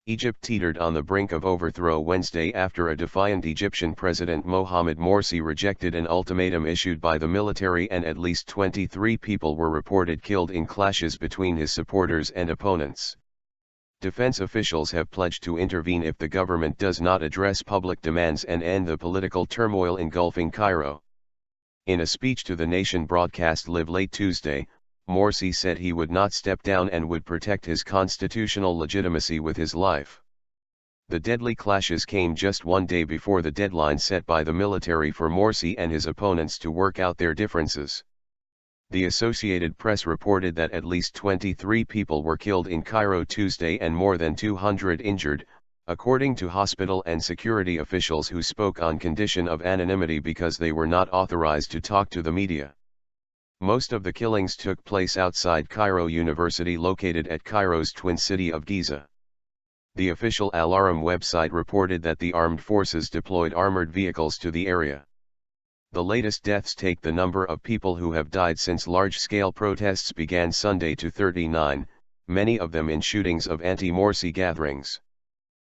Egypt teetered on the brink of overthrow Wednesday after a defiant Egyptian President Mohammed Morsi rejected an ultimatum issued by the military, and at least 23 people were reported killed in clashes between his supporters and opponents. Defense officials have pledged to intervene if the government does not address public demands and end the political turmoil engulfing Cairo. In a speech to the nation broadcast live late Tuesday, Morsi said he would not step down and would protect his constitutional legitimacy with his life. The deadly clashes came just one day before the deadline set by the military for Morsi and his opponents to work out their differences. The Associated Press reported that at least 23 people were killed in Cairo Tuesday and more than 200 injured, according to hospital and security officials who spoke on condition of anonymity because they were not authorized to talk to the media. Most of the killings took place outside Cairo University, located at Cairo's twin city of Giza. The official Al-Ahram website reported that the armed forces deployed armored vehicles to the area. The latest deaths take the number of people who have died since large-scale protests began Sunday to 39, many of them in shootings of anti-Morsi gatherings.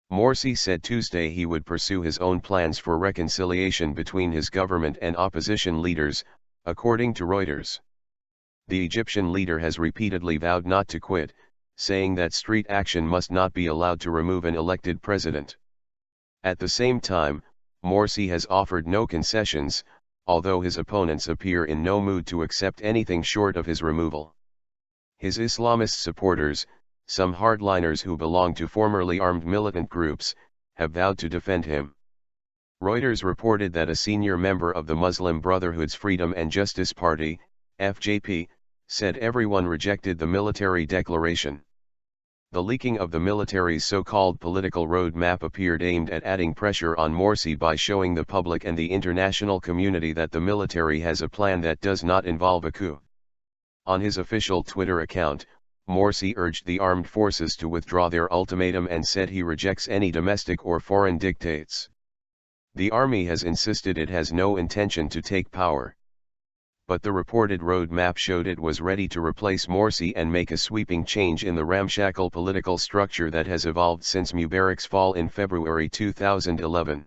Morsi said Tuesday he would pursue his own plans for reconciliation between his government and opposition leaders, according to Reuters. The Egyptian leader has repeatedly vowed not to quit, saying that street action must not be allowed to remove an elected president. At the same time, Morsi has offered no concessions, although his opponents appear in no mood to accept anything short of his removal. His Islamist supporters, some hardliners who belong to formerly armed militant groups, have vowed to defend him. Reuters reported that a senior member of the Muslim Brotherhood's Freedom and Justice Party, FJP, said everyone rejected the military declaration. The leaking of the military's so-called political roadmap appeared aimed at adding pressure on Morsi by showing the public and the international community that the military has a plan that does not involve a coup. On his official Twitter account, Morsi urged the armed forces to withdraw their ultimatum and said he rejects any domestic or foreign dictates. The army has insisted it has no intention to take power. But the reported roadmap showed it was ready to replace Morsi and make a sweeping change in the ramshackle political structure that has evolved since Mubarak's fall in February 2011.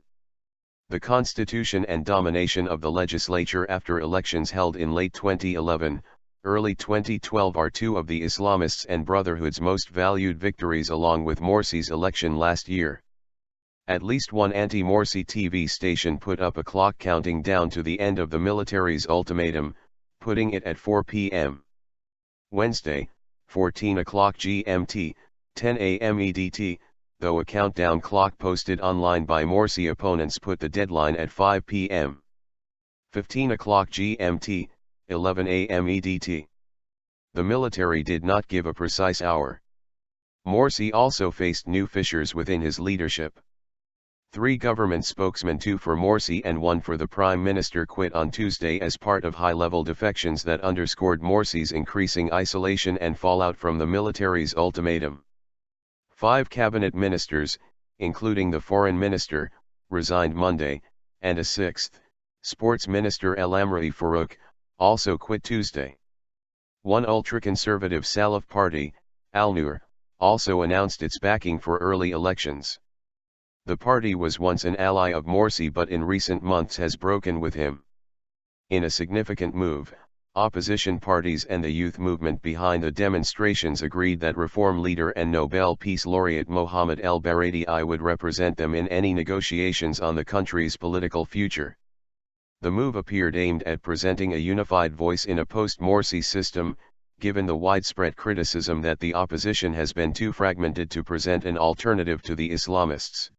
The constitution and domination of the legislature after elections held in late 2011, early 2012 are two of the Islamists and Brotherhood's most valued victories, along with Morsi's election last year. At least one anti-Morsi TV station put up a clock counting down to the end of the military's ultimatum, putting it at 4 p.m. Wednesday, 14 o'clock GMT, 10 a.m. EDT, though a countdown clock posted online by Morsi opponents put the deadline at 5 p.m. 15 o'clock GMT, 11 a.m. EDT. The military did not give a precise hour. Morsi also faced new fissures within his leadership. 3 government spokesmen, 2 for Morsi and 1 for the Prime Minister, quit on Tuesday as part of high-level defections that underscored Morsi's increasing isolation and fallout from the military's ultimatum. 5 cabinet ministers, including the foreign minister, resigned Monday, and a 6th, sports minister El Amri Farouk, also quit Tuesday. One ultra-conservative Salaf party, Al-Nur, also announced its backing for early elections. The party was once an ally of Morsi but in recent months has broken with him. In a significant move, opposition parties and the youth movement behind the demonstrations agreed that reform leader and Nobel Peace Laureate Mohammed el-Baradei would represent them in any negotiations on the country's political future. The move appeared aimed at presenting a unified voice in a post-Morsi system, given the widespread criticism that the opposition has been too fragmented to present an alternative to the Islamists.